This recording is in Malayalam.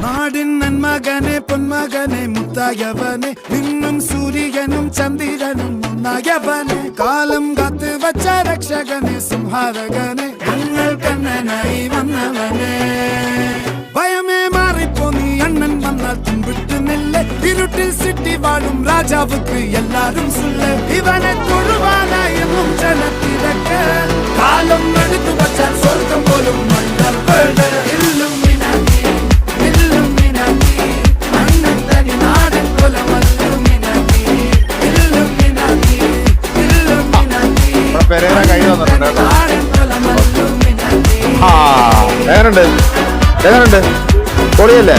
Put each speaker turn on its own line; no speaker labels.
നാടിൻ നന്മകനെ പൊന്മകനെ മുത്തായവനെ നിന്നും സൂര്യനും ചന്ദ്രനും ഒന്നായവനെ കാലം കാത്ത് വച്ച രക്ഷകനെ സംഹാരകനെ ഞങ്ങൾ കണ്ണനായി വന്നവനെ ഭയമേ മാറിപ്പോ നീ അണ്ണൻ വന്നാൽ തുമ്പിട്ട് നെല്ല് ഇരുട്ടിൽ സിറ്റി വാഴും രാജാവുക്ക് എല്ലാരും സുല്ല് ഇവനെ തൊഴുവാനായെന്നും ജനത്തിരക്ക് കാലം എടുത്തു വച്ചാൽ സ്വർഗം പോലും
പെരേര കൈ വന്നിട്ടുണ്ട് കേട്ടോ. എങ്ങനുണ്ട് പൊളിയല്ലേ?